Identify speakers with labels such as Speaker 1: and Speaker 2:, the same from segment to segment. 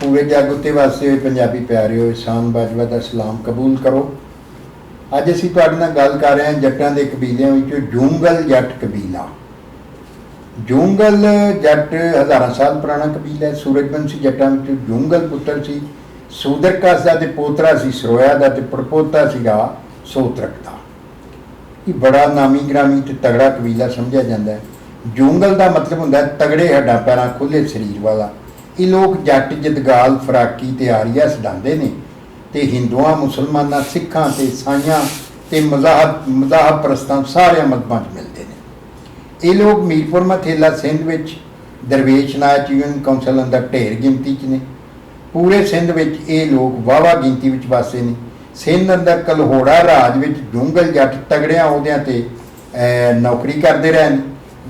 Speaker 1: पूरे जागते वास्ते पंजाबी प्यारे हो एहसान बाजवा का सलाम कबूल करो। अज असीं तुहाडे नाल गल कर रहे हैं जट्टां दे कबीलिਆਂ ਵਿੱਚੋਂ जूंगल जट कबीला। जूंगल जट हज़ारां साल पुराना कबीला है। सूरजवंशी जट्टां ਵਿੱਚੋਂ जूंगल पुत्र सी, सूदरकस दा ते पोतरा सी सरोया दा ते पड़पोता सीगा सोतरक दा। ये बड़ा नामी ग्रामी ते तगड़ा कबीला समझिया जाता है। जूंगल का मतलब होंदा तगड़े हड्डां पैरां खुले शरीर वाला। ये लोग जट जदगाल फराकी ते आरिया सडांदे ने ते हिंदुआं मुसलमानां सिखां ते ईसाइयां ते मज़ाहब परस्तां सारे मजहबां च मिलते हैं। ये लोग मीरपुर मथेला सिंध विच दरवेश नाच यूनियन कौंसल अंदर ढेर गिनती च ने। पूरे सिंध विच ये लोग वाहवा गिनती विच वासे ने। सिंध अंदर कलहोड़ा राज विच जूंगल जट तगड़ियां अहुदियां ते नौकरी करते रहे।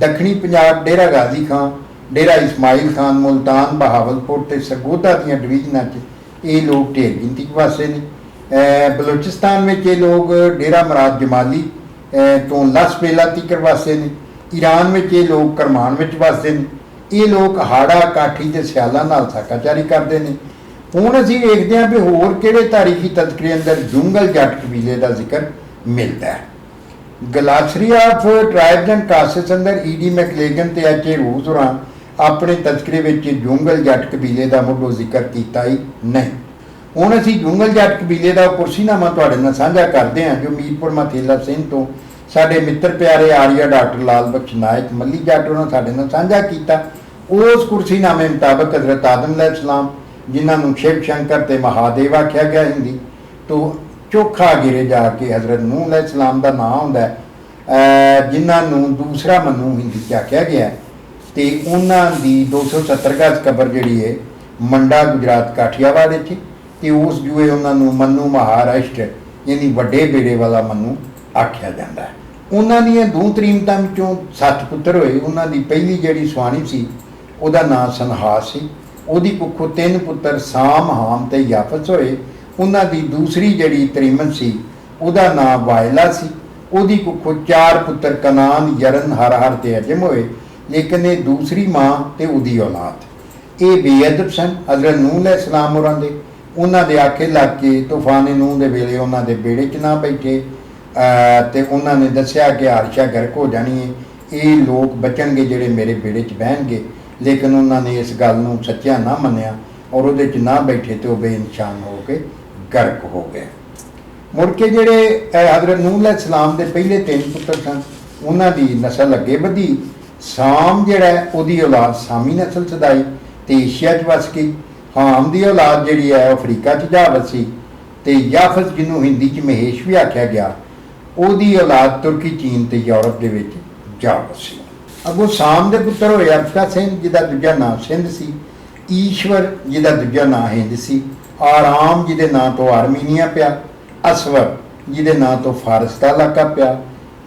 Speaker 1: दक्षिणी पंजाब डेरा गाजी खां, डेरा इस्माइल खान, मुल्तान, बहावलपुर ते सरगोधा दीयां डिवीजनां च ये लोग ढेर गिनती च वासे ने। बलोचिस्तान में ये लोग डेरा मुराद जमाली तो लसबेला तिकर वासे ने। ईरान में ये लोग करमान में वासे ने। ये लोग हाड़ा काठी ते सियालां नाल साकाचारी करते हैं। हुण असीं वेखदे हां भी होर किहड़े तारीखी तज़किरे अंदर जूंगल जट कबीले का जिक्र मिलता है। गलासरी ऑफ ट्राइब्स एंड कास्ट्स अंदर ईडी मैकलेगन ते एच ए रूस होरां अपने तज़किरे विच जूंगल जट कबीले का मुढ़ों जिक्र किया ही नहीं। हुण असीं जूंगल जट कबीले का कुर्सीनामा तुहाडे नाल साझा करते हैं जो मीरपुर मथेला सिंध तो साडे मित्र प्यारे आर्या डॉक्टर लाल बख्श नायक मल्ली जट उन्होंने साडे नाल साझा किया। उस कुर्सीनामे मुताबक हज़रत आदम अलैहिस्सलाम जिन्होंने शिव शंकर ते महादेव आख्या गया हिंदी तो चोखा गिरे जाके हज़रत नूह अलैहिस्सलाम का नाम होंदा है जिन्होंने दूसरा मनु हिंदी च आख्या गया तो उन्हों की 270 गज कबर जी है मंडा गुजरात काठियावाड़ तो उस जुए उन्होंने मनु महाराष्ट्र यानी वड्डे बेड़े वाला मनु आख्या जाता है। उन्होंने दो तरीमतां विचों 7 पुत्र होए। उन्होंने पहली जी स्वाणी सी उहदा नाम सनहास सी। उहदी कुखों 3 पुत्र साम हाम ते याफस होए। उन्होंने दूसरी जी तरीमन सी उहदा नाम वायला सी। उहदी कुखों 4 पुत्र कनान यरन हर ते अजम होए। लेकिन ये दूसरी माँ ते उहदी औलाद ये बेअदब सन। हज़रत नूह अलैहिस्सलाम होरां दे उन्हां दे आखे लग के तूफान नूह दे वेले उन्हां दे बेड़े च ना बैठे ते उन्होंने दस्सिया कि हारशा गर्क हो जानी है, ये लोग बचणगे जिहड़े मेरे बेड़े च बहणगे। लेकिन उन्होंने इस गल नूं सच्चा ना मन्निया और उहदे च ना बैठे तो बेइंशान हो के गर्क हो गए। मुड़ के जिहड़े हज़रत नूह अलैहिस्सलाम दे पहले 3 पुत्र सन उन्हां दी नस्ल अगे वधी। साम जिहड़ा उहदी औलाद सामी नस्ल सदाई ते एशिया च वस गई। हाम दी औलाद जिहड़ी है अफ्रीका च जा वसी ते याफस जिन्हों हिंदी च महेश भी आख्या गया उहदी औलाद तुर्की चीन ते यूरोप दे विच जा वसी। अगों साम दे पुत्र होए अरफका सिंह जिहदा दूजा नाम सिंध सी, ईश्वर जिहदा दूजा नाम हिंद सी, आराम जिहदे नाम तो आर्मीनिया पिया, असवर जिहदे नाम तो फारस का इलाका पिया,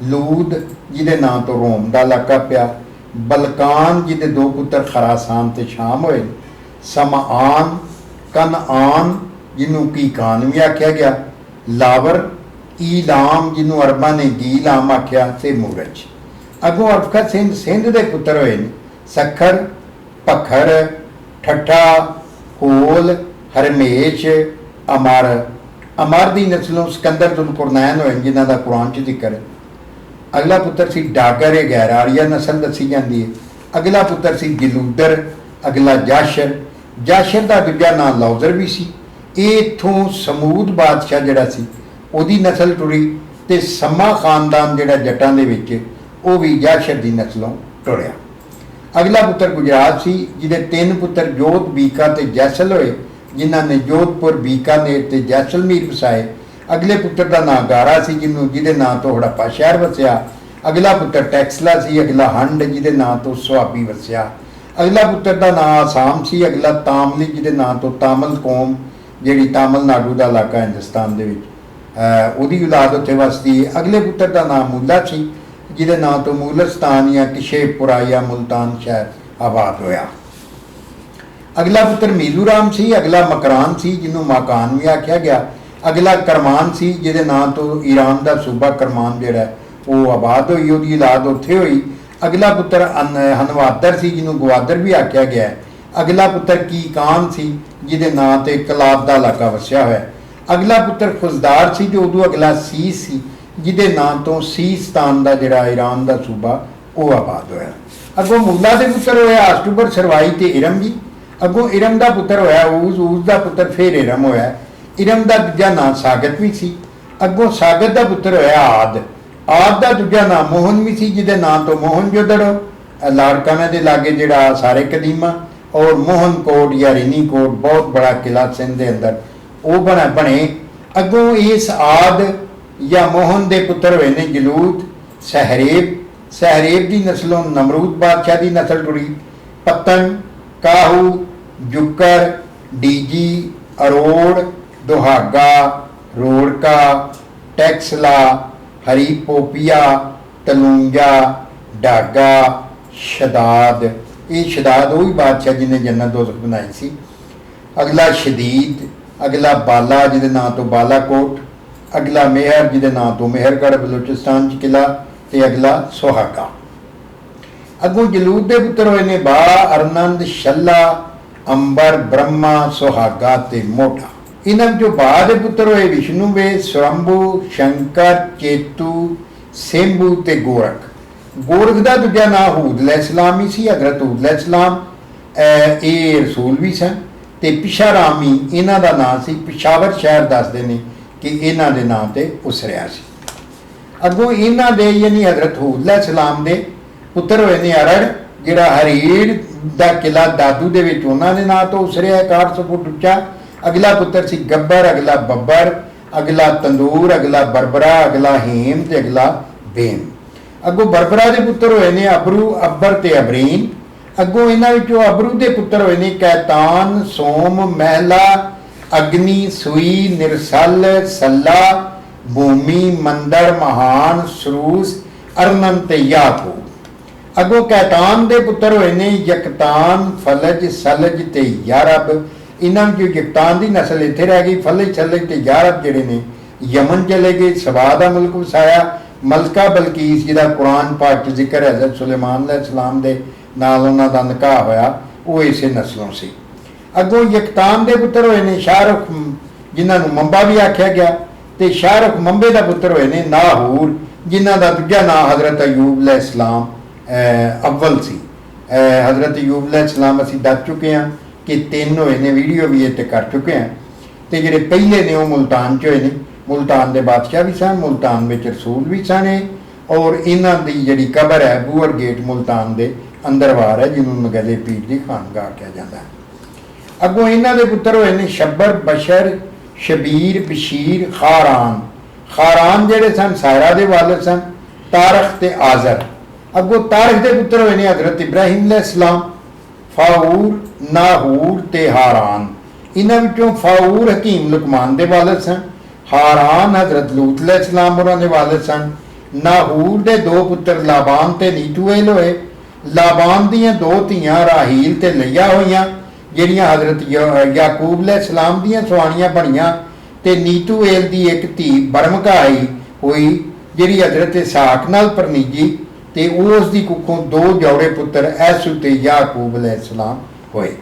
Speaker 1: लूद जिहदे नाम तो रोम का इलाका पिया, बलकान जिहदे 2 पुत्र खरासान ते शाम होए, समाआन कनआन जिन्हों कीकान भी आख्या गया, लावर ईलाम जिन्हों अरबा ने गीलाम आख्या ते मूरज। अगों अरफका सिंध सिंध के पुत्र होए सखर पखर ठट्ठा होल हरमेश अमर। अमर की नस्लों सिकंदर जुलकुरनैन होए जिन्हों का कुरान च जिक्र है। अगला पुत्र सी डागर ए गैर आरिया नस्ल दसी जाती है। अगला पुत्र सी गिलूदर, अगला जाशर। जाशर का दूजा नाम लौजर भी सी। इत्थों समूद बादशाह जिहड़ा सी उहदी नस्ल टुरी ते समा खानदान जिहड़ा जट्टां दे विच वो भी जाशर की नस्लों टुरिया। अगला पुत्र गुजरात सी जिहदे 3 पुत्र जोध बीका ते जैसल होए जिन्हां ने जोधपुर बीकानेर ते जैसलमेर वसाए। अगले पुत्र का नाम गारा सी जिहदे नाम तो हड़प्पा शहर वसिया। अगला पुत्र टैक्सला सी, अगला हंड जिहदे नाम तो सुहाबी वसिया। अगला पुत्र का नाम आसाम सी, अगला तामली जिहदे नाम तो तामल कौम जिहड़ी तमिलनाडु का इलाका हिंदुस्तान दे विच उहदी औलाद उत्थे वसदी है। अगले पुत्र का नाम मुला सी जिहदे नाम तो मूलस्तान या किशेपुरा या मुल्तान शहर आबाद होया। अगला पुत्र मीलूराम सी, अगला मकरान सी जिन्हों माकान भी आख्या गया। अगला करमान सी जिहदे नाम तो ईरान का सूबा करमान जिहड़ा वो आबाद हुई, उहदी औलाद उत्थे हुई। अगला पुत्र हनवादर सी जिन्हों गवादर भी आख्या गया है। अगला पुत्र कीकान सी, ਜਿਹਦੇ ਨਾਂ ਤੇ ਕਲਾਬ ਦਾ ਇਲਾਕਾ ਵਸਿਆ ਹੋਇਆ। ਅਗਲਾ ਪੁੱਤਰ ਖੁਜ਼ਦਾਰ ਸੀ ਤੇ ਉਦੋਂ ਅਗਲਾ ਸੀਸ ਸੀ, ਜਿਹਦੇ ਨਾਂ ਤੋਂ ਸੀਸਤਾਨ ਦਾ ਜਿਹੜਾ ਈਰਾਨ ਦਾ ਸੂਬਾ ਉਹ ਆਬਾਦ ਹੋਇਆ। ਅੱਗੋਂ ਮੁੱਲਾ ਦੇ ਪੁੱਤਰ ਹੋਇਆ ਅਸ਼ਟੂਬਰ, ਸਰਵਾਈ ਤੇ ਇਰਮ ਜੀ। ਅੱਗੋਂ ਇਰਮ ਦਾ ਪੁੱਤਰ ਹੋਇਆ ਊਜ਼, ਊਜ਼ ਦਾ ਪੁੱਤਰ ਫਿਰ ਇਰਮ ਹੋਇਆ। ਇਰਮ ਦਾ ਦੂਜਾ ਨਾਂ ਸਾਗਤ ਵੀ ਸੀ। ਅੱਗੋਂ ਸਾਗਤ ਦਾ ਪੁੱਤਰ ਹੋਇਆ ਆਦ, ਆਦ ਦਾ ਦੂਜਾ ਨਾਂ ਮੋਹਨ ਵੀ ਸੀ, ਜਿਹਦੇ ਨਾਂ ਤੋਂ ਮੋਹਨਜੋਦੜੋ ਲਾੜਕਾਨਾ ਦੇ ਲਾਗੇ ਜਿਹੜਾ ਸਾਰੇ ਕਦੀਮਾ ਔਰ ਮੋਹਨ ਕੋਟ ਜਾਂ ਰਿਨੀ ਕੋਟ ਬਹੁਤ ਬੜਾ ਕਿਲਾ ਸਿੰਧ ਦੇ ਅੰਦਰ ਉਹ ਬਣੇ। ਅੱਗੋਂ ਇਸ ਆਦ ਜਾਂ ਮੋਹਨ ਦੇ ਪੁੱਤਰ ਹੋਏ ਨੇ ਜਲੂਦ, ਸਹਰੇਬ, ਸਹਰੇਬ ਦੀ ਨਸਲੋਂ ਨਮਰੂਦ ਬਾਦਸ਼ਾਹ ਦੀ ਨਸਲ ਟੁਰੀ, ਪਤਨ, ਕਾਹੂ, ਜੁਕਰ, ਡੀਜੀ, ਅਰੋੜ, ਦੁਹਾਗਾ, ਰੋੜਕਾ, ਟੈਕਸਲਾ, ਹਰੀਪੋਪੀਆ, ਤਲੂੰਜਾ, ਡਾਗਾ, ਸ਼ਦਾਦ। ਇਹ ਸ਼ਦਾਦ ਉਹ ਹੀ ਬਾਦਸ਼ਾਹ ਜਿਹਨੇ ਜੰਨਤ ਦੋਜ਼ਖ ਬਣਾਈ ਸੀ। ਅਗਲਾ ਸ਼ਦੀਦ, ਅਗਲਾ ਬਾਲਾ ਜਿਹਦੇ ਨਾਂ ਤੋਂ ਬਾਲਾਕੋਟ, ਅਗਲਾ ਮੇਹਰ ਜਿਹਦੇ ਨਾਂ ਤੋਂ ਮੇਹਰਗੜ੍ਹ ਬਲੋਚਿਸਤਾਨ 'ਚ ਕਿਲਾ, ਤੇ ਅਗਲਾ ਸੁਹਾਗਾ। ਅੱਗੋਂ ਜਲੂਦ ਦੇ ਪੁੱਤਰ ਹੋਏ ਨੇ ਬਾ, ਅਰਨੰਦ, ਸ਼ੱਲਾ, ਅੰਬਰ, ਬ੍ਰਹਮਾ, ਸੁਹਾਗਾ ਤੇ ਮੋਢਾ। ਇਹਨਾਂ ਵਿੱਚੋਂ ਬਾ ਦੇ ਪੁੱਤਰ ਹੋਏ ਵਿਸ਼ਨੂੰ ਵੇ, ਸਵੰਭੂ, ਸ਼ੰਕਰ, ਚੇਤੂ, ਸੇਂਬੂ ਤੇ ਗੋਰਖ। ਗੋਰਖ ਦਾ ਦੂਜਾ ਨਾਂ ਹੂਦ ਅਲੈਹਿਸਲਾਮ ਹੀ ਸੀ। ਹਜ਼ਰਤ ਹੂਦ ਅਲੈਹਿਸਲਾਮ ਇਹ ਰਸੂਲ ਵੀ ਸਨ। ਤੇ ਪਿਸ਼ਾਰਾਮੀ ਇਹਨਾਂ ਦਾ ਨਾਂ ਸੀ। ਪਿਸ਼ਾਵਰ ਸ਼ਹਿਰ ਦੱਸਦੇ ਨੇ ਕਿ ਇਹਨਾਂ ਦੇ ਨਾਂ ਤੇ ਉਸਰਿਆ ਸੀ। ਅੱਗੋਂ ਇਹਨਾਂ ਦੇ ਯਾਨੀ ਹਜ਼ਰਤ ਹੂਦ ਅਲੈਹਿਸਲਾਮ ਦੇ ਪੁੱਤਰ ਹੋਏ ਨੇ ਅਰੜ, ਜਿਹੜਾ ਹਰੀੜ ਦਾ ਕਿਲਾ ਦਾਦੂ ਦੇ ਵਿੱਚ ਉਹਨਾਂ ਦੇ ਨਾਂ ਤੋਂ ਉਸਰਿਆ 61 ਫੁੱਟ ਉੱਚਾ। ਅਗਲਾ ਪੁੱਤਰ ਸੀ ਗੱਬਰ, ਅਗਲਾ ਬੱਬਰ, ਅਗਲਾ ਤੰਦੂਰ, ਅਗਲਾ ਬਰਬਰਾ, ਅਗਲਾ ਹੇਮ ਤੇ ਅਗਲਾ ਬੇਮ। ਅੱਗੋਂ ਬਰਬਰਾ ਦੇ ਪੁੱਤਰ ਹੋਏ ਨੇ ਅਬਰੂ, ਅੱਬਰ ਤੇ ਅਬਰੀਨ। ਅੱਗੋਂ ਇਹਨਾਂ ਵਿੱਚੋਂ ਅਬਰੂ ਦੇ ਪੁੱਤਰ ਹੋਏ ਨੇ ਕੈਤਾਨ, ਸੋਮ, ਮਹਿਲਾ, ਅਗਨੀ, ਸੂਈ, ਨਿਰਸਲ, ਸੱਲਾ, ਭੂਮੀ, ਮੰਦਰ, ਮਹਾਨ, ਸਰੂਸ, ਅਰਨਨ ਤੇ ਯਾਕੂਬ। ਅੱਗੋਂ ਕੈਤਾਨ ਦੇ ਪੁੱਤਰ ਹੋਏ ਨੇ ਯਕਤਾਨ, ਫਲਜ, ਸਲਜ ਤੇ ਯਾਰਬ। ਇਹਨਾਂ ਵਿੱਚ ਯਕਤਾਨ ਦੀ ਨਸਲ ਇੱਥੇ ਰਹਿ ਗਈ। ਫਲਜ, ਸਲਜ ਤੇ ਯਾਰਬ ਜਿਹੜੇ ਨੇ ਯਮਨ ਚਲੇ ਗਏ, ਸਬਾ ਦਾ ਮੁਲਕ ਵਸਾਇਆ। ਮਲਕਾ ਬਲਕੀਸ ਜਿਹਦਾ ਕੁਰਾਨ ਪਾਕ 'ਚ ਜ਼ਿਕਰ ਹੈ, ਹਜ਼ਰਤ ਸੁਲੇਮਾਨ ਅਲੈਹਿਸਲਾਮ ਦੇ ਨਾਲ ਉਹਨਾਂ ਦਾ ਨਿਕਾਹ ਹੋਇਆ, ਉਹ ਇਸੇ ਨਸਲੋਂ ਸੀ। ਅੱਗੋਂ ਯਕਤਾਨ ਦੇ ਪੁੱਤਰ ਹੋਏ ਨੇ ਸ਼ਾਹਰੁਖ, ਜਿਨ੍ਹਾਂ ਨੂੰ ਮੰਬਾ ਵੀ ਆਖਿਆ ਗਿਆ, ਤੇ ਸ਼ਾਹਰੁਖ ਮੰਬੇ ਦਾ ਪੁੱਤਰ ਹੋਏ ਨੇ ਨਾਹੂਰ, ਜਿਨ੍ਹਾਂ ਦਾ ਦੂਜਾ ਨਾਂ ਹਜ਼ਰਤ ਅਯੂਬ ਅਲੈਹਿਸਲਾਮ ਅਵਲ ਸੀ। ਹਜ਼ਰਤ ਅਯੂਬ ਅਲੈਹਿਸਲਾਮ ਅਸੀਂ ਦੱਸ ਚੁੱਕੇ ਹਾਂ ਕਿ 3 ਹੋਏ ਨੇ, ਵੀਡੀਓ ਵੀ ਇਹ 'ਤੇ ਕਰ ਚੁੱਕੇ ਹਾਂ। ਤੇ ਜਿਹੜੇ ਪਹਿਲੇ ਨੇ ਉਹ ਮੁਲਤਾਨ 'ਚ ਹੋਏ ਨੇ। ਮੁਲਤਾਨ ਦੇ ਬਾਦਸ਼ਾਹ ਵੀ ਸਨ, ਮੁਲਤਾਨ ਵਿੱਚ ਰਸੂਲ ਵੀ ਸਨ। ਔਰ ਇਹਨਾਂ ਦੀ ਜਿਹੜੀ ਕਬਰ ਹੈ ਬੂਅਰ ਗੇਟ ਮੁਲਤਾਨ ਦੇ ਅੰਦਰਵਾਰ ਹੈ, ਜਿਹਨੂੰ ਨਗਲੇ ਪੀਰ ਦੀ ਖਾਨਗਾਹ ਕਿਹਾ ਜਾਂਦਾ ਹੈ। ਅੱਗੋਂ ਇਹਨਾਂ ਦੇ ਪੁੱਤਰ ਹੋਏ ਨੇ ਸ਼ੱਬਰ, ਬਸ਼ਰ, ਸ਼ਬੀਰ, ਬਸ਼ੀਰ, ਖਾਰਾਨ। ਖਾਰਾਨ ਜਿਹੜੇ ਸਨ ਸਾਇਰਾ ਦੇ ਵਾਲਿਦ ਸਨ, ਤਾਰਖ ਤੇ ਆਜ਼ਰ। ਅੱਗੋਂ ਤਾਰਖ ਦੇ ਪੁੱਤਰ ਹੋਏ ਨੇ ਹਜ਼ਰਤ ਇਬਰਾਹੀਮ ਅਲੈਹਿਸਲਾਮ, ਫਾਊਰ, ਨਾਹੂਰ ਤੇ ਹਾਰਾਨ। ਇਹਨਾਂ ਵਿੱਚੋਂ ਫਾਊਰ ਹਕੀਮ ਲੁਕਮਾਨ ਦੇ ਵਾਲਿਦ ਸਨ। ਹਾਰਾਨ ਹਜ਼ਰਤ ਲੂਤ ਅਲੈਹਿਸਲਾਮ ਹੋਰਾਂ ਦੇ ਵਾਲਿਦ ਸਨ। ਨਾਹੂਰ ਦੇ 2 ਪੁੱਤਰ ਲਾਬਾਨ ਤੇ ਨੀਤੂਏਲ ਹੋਏ। ਲਾਬਾਨ ਦੀਆਂ 2 ਧੀਆਂ ਰਾਹੀਲ ਤੇ ਲਈਆ ਹੋਈਆਂ, ਜਿਹੜੀਆਂ ਹਜ਼ਰਤ ਯਾਕੂਬ ਅਲੈਹਿਸਲਾਮ ਦੀਆਂ ਸੁਆਣੀਆਂ ਬਣੀਆਂ। ਤੇ ਨੀਤੂਏਲ ਦੀ ਇੱਕ ਧੀ ਬਰਮਕਾਈ ਹੋਈ, ਜਿਹੜੀ ਹਜ਼ਰਤ ਇਸਾਕ ਨਾਲ ਪਰਨੀਜੀ, ਤੇ ਉਸ ਦੀ ਕੁੱਖੋਂ 2 ਜੋੜੇ ਪੁੱਤਰ ਐਸੂ ਤੇ ਯਾਕੂਬ ਅਲੈਹਿਸਲਾਮ ਹੋਏ।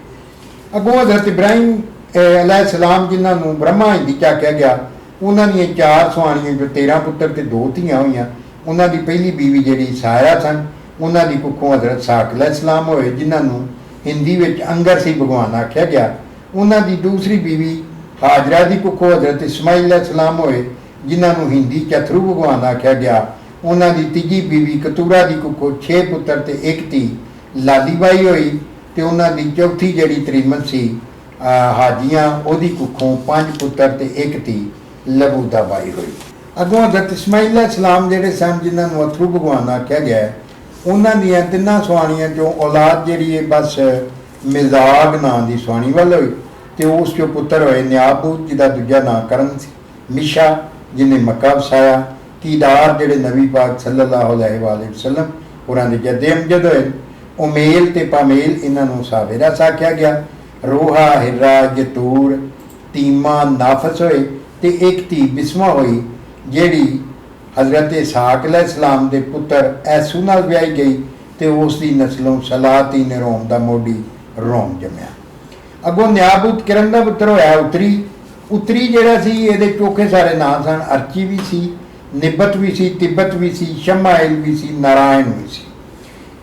Speaker 1: ਅੱਗੋਂ ਹਜ਼ਰਤ ਇਬਰਾਹੀਮ ਅਲੈਹਿਸਲਾਮ, ਜਿਨ੍ਹਾਂ ਨੂੰ ਬ੍ਰਹਮਾ ਹਿੰਦੀ 'ਚ ਆਖਿਆ ਗਿਆ, ਉਹਨਾਂ ਦੀਆਂ 4 ਸੁਆਣੀਆਂ, ਜੋ 13 ਪੁੱਤਰ ਤੇ 2 ਧੀਆਂ ਹੋਈਆਂ। ਉਹਨਾਂ ਦੀ ਪਹਿਲੀ ਬੀਵੀ ਜਿਹੜੀ ਸਾਇਆ ਸਨ, ਉਹਨਾਂ ਦੀ ਕੁੱਖੋਂ ਹਜ਼ਰਤ ਸਾਕ ਅਲੈਹਿਸਲਾਮ ਹੋਏ, ਜਿਨ੍ਹਾਂ ਨੂੰ ਹਿੰਦੀ ਵਿੱਚ ਅੰਗਰ ਸੀ ਭਗਵਾਨ ਆਖਿਆ ਗਿਆ। ਉਹਨਾਂ ਦੀ ਦੂਸਰੀ ਬੀਵੀ ਹਾਜਰਾ ਦੀ ਕੁੱਖੋਂ ਹਜ਼ਰਤ ਇਸਮਾਈਲ ਅਲੈਹਿਸਲਾਮ ਹੋਏ, ਜਿਨ੍ਹਾਂ ਨੂੰ ਹਿੰਦੀ 'ਚ ਅਥਰੂ ਭਗਵਾਨ ਆਖਿਆ ਗਿਆ। ਉਹਨਾਂ ਦੀ ਤੀਜੀ ਬੀਵੀ ਕਤੂਰਾ ਦੀ ਕੁੱਖੋਂ 6 ਪੁੱਤਰ ਤੇ 1 ਧੀ ਲਾਲੀਬਾਈ ਹੋਈ। ਤੇ ਉਹਨਾਂ ਦੀ ਚੌਥੀ ਜਿਹੜੀ ਤਰੀਮਤ ਸੀ ਹਾਜੀਆਂ, ਉਹਦੀ ਕੁੱਖੋਂ 5 ਪੁੱਤਰ ਤੇ 1 ਧੀ ਲਬੂਦਾ ਬਾਈ ਹੋਈ। ਅੱਗੋਂ ਹਜ਼ਰਤ ਇਸਮਾਈਲ ਅਲੈਹਿਸਲਾਮ ਜਿਹੜੇ ਸਨ, ਜਿਨ੍ਹਾਂ ਨੂੰ ਅਥਰੂ ਭਗਵਾਨ ਆਖਿਆ ਗਿਆ, ਉਹਨਾਂ ਦੀਆਂ 3 ਸੁਆਣੀਆਂ 'ਚੋਂ ਔਲਾਦ ਜਿਹੜੀ ਹੈ ਬਸ ਮਿਜ਼ਾਗ ਨਾਂ ਦੀ ਸੁਆਣੀ ਵੱਲ ਹੋਈ। ਤੇ ਉਸ 'ਚੋਂ ਪੁੱਤਰ ਹੋਏ ਨਿਆਬੂਤ, ਜਿਹਦਾ ਦੂਜਾ ਨਾਂ ਕਰਨ ਸੀ, ਮਿਸ਼ਾ ਜਿਹਨੇ ਮੱਕਾ ਵਸਾਇਆ, ਕੀਦਾਰ ਜਿਹੜੇ ਨਬੀ ਪਾਕ ਸੱਲੱਲਾਹੁ ਅਲੈਹਿ ਵਸੱਲਮ ਉਹਨਾਂ ਦੇ ਜੱਦੇ ਅਮਜਦ ਹੋਏ। ਉਮੇਲ ਤੇ ਪਾਮੇਲ ਇਹਨਾਂ ਨੂੰ ਸਾਵੇਰਾ ਆਖਿਆ ਗਿਆ। ਰੋਹਾ, ਹਿਰਾ, ਜਤੂਰ, ਤੀਮਾ, ਨਾਫਸ ਹੋਏ। ਤੇ 1 ਧੀ ਬਿਸਮਾ ਹੋਈ, ਜਿਹੜੀ ਹਜ਼ਰਤ ਇਸਾਕ ਅਲੈਹਿਸਲਾਮ ਦੇ ਪੁੱਤਰ ਐਸੂ ਨਾਲ ਵਿਆਹੀ ਗਈ, ਤੇ ਉਸ ਦੀ ਨਸਲੋਂ ਸਲਾਤੀਨ ਰੋਮ ਦਾ ਮੋਢੀ ਰੋਮ ਜੰਮਿਆ। अगों न्यायभूत किरण का पुत्र होया उत्तरी। उत्तरी जिहड़ा सी इहदे चोखे सारे नाम सन, अर्ची भी सी, निब्बत भी सी, तिब्बत भी सी, शमाइल भी सी, नारायण भी सी।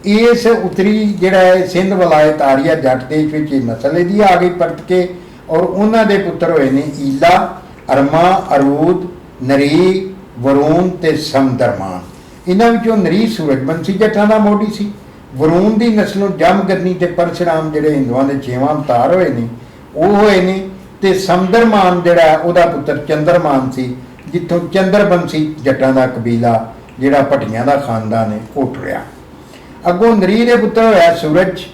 Speaker 1: इस उत्तरी जिहड़ा है सिंध वलायत आरिया जट देश विच नस्ल इहदी आ गई परत के, और उन्हां दे पुत्र होए ने ईला, अरमा, अरूद, नरी, वरुण ते समदरमान। इन्हां विचों नरी सूरजवंशी जट्टां दा मोढी सी। वरुण की नस्लों जमगरनी ते परशुराम जिहड़े हिंदुआं दे 6वां अवतार होए ने वो होए ने, ते समदरमान जिहड़ा उहदा पुत्र चंद्रमान सी, जिथों चंद्रवंशी जट्टां दा कबीला जिहड़ा भट्टियां दा खानदान है वो टुरिया। अगों नरी दे पुत्र होया सूरज,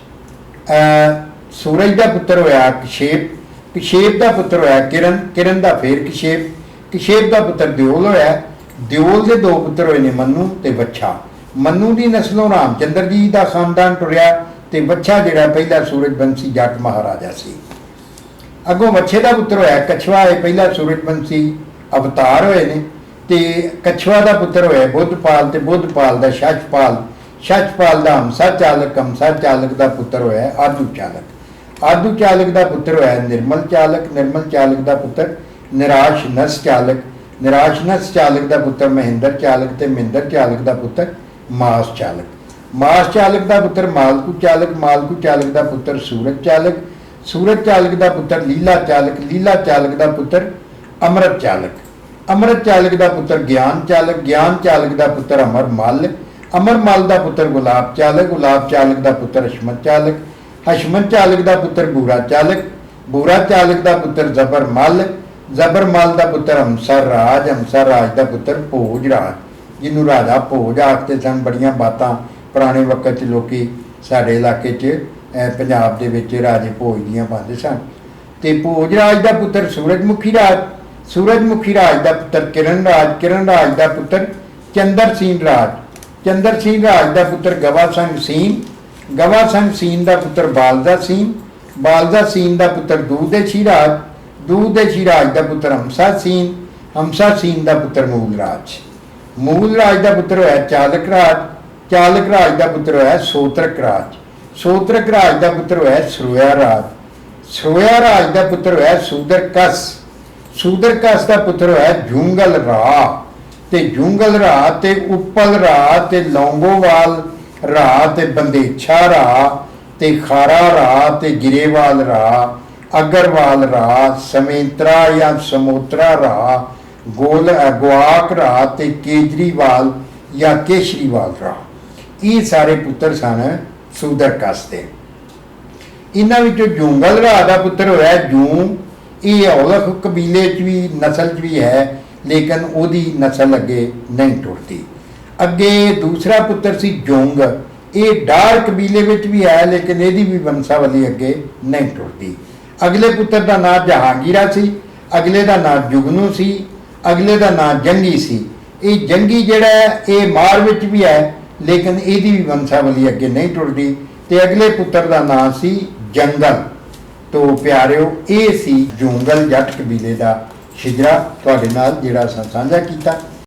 Speaker 1: सूरज का पुत्र होया कशेप, कशेप का पुत्र होया किरण, किरण का फिर कशेप, कशेप का पुत्र दियोल होया, दियोल के दो पुत्र होए ने मनु ते वच्छा। मनु की नस्लों रामचंद्र जी का खानदान टुरिया, ते वच्छा जिहड़ा पहला सूरजवंशी जट महाराजा सी। अगों वच्छे का पुत्र होया कछवा, है पहला सूरजवंशी अवतार होए ने, ते कछवा का पुत्र होया बुद्धपाल, ते बुद्धपाल का शशपाल, शशपाल का हंसा चालक, हंसा चालक का पुत्र होया आदू चालक, आदू चालक का पुत्र होया निर्मल चालक, निर्मल चालक का पुत्र निराश नस चालक, निराश नस चालक का पुत्र महेंद्र चालक, ते महेंद्र चालक का पुत्र मास चालक, मास चालक का पुत्र मालकू चालक, मालकू चालक का पुत्र सूरज चालक, सूरज चालक का पुत्र लीला चालक, लीला चालक का पुत्र अमृत चालक, अमृत चालक का पुत्र ज्ञान चालक, ज्ञान चालक का पुत्र अमर मल, अमर मल का पुत्र गुलाब चालक, गुलाब चालक का पुत्र हशमत चालक, हशमत चालक का पुत्र बूरा चालक, बूरा चालक का पुत्र जबर मल, जबर मल का पुत्र हंसर राज, हंसर राज का पुत्र भोज राज, जिन्हों राजा भोज आखते सन। बड़िया बातां पुराने वक्त लोग साढ़े इलाके पंजाब दे विच राजे भोज दियां पाते सन। ते भोज राज का पुत्र सूरजमुखी राज, सूरजमुखी राज का पुत्र किरण राज, किरण राज का पुत्र चंद्रसीन राज, चंद्रसीन राज का पुत्र गवासंग सीन, गवासंग सीन का पुत्र बालदा सीन, बालदा सीन का पुत्र दूधदेशी राज, दूधदेशी राज का पुत्र हमसा सीन, हमसा सीन का पुत्र मूलराज, मूलराज का पुत्र होया चालक राज, चालक राज का पुत्र होया सोत्रक राज, सोत्रक राज का पुत्र होया श्रोया राज, श्रोया राज का पुत्र होया सूदरकस, सूदरकस का पुत्र होया जूंगल रा, ते जूंगल रा, ते उपल रा, ते लौंगोवाल रा, ते बंदेछा रा, ते खारा रा, ते गिरेवाल रा, अगरवाल रा, समेंत्रा या समोत्रा रा, गोल गुआक रा, ते केजरीवाल या केशरीवाल रा। ये सारे पुत्र सन सूदरकस दे। इन्हां विचों जूंगल रा का पुत्र होया जूं, ये औलख कबीले च भी नस्ल च भी है, लेकिन ओदी नस्ल अगे नहीं टुरती। अगे दूसरा पुत्र सी जोंग, ये डार कबीले विच भी है, लेकिन यदी भी वंशावली अगे नहीं टुरती। अगले पुत्र का नाम जहांगीरा सी, अगले का नाम जुगनू सी, अगले का नाम जंगी सी। ये जंगी जिहड़ा है ये मार विच भी है, लेकिन यदी भी वंशावली अगे नहीं टुरती। ते अगले पुत्र का नाम सी जंगल। तो प्यारिओ ये सी जूंगल जट कबीले का शिजरा तुहाडे नाल जिहड़ा असां साझा कीता।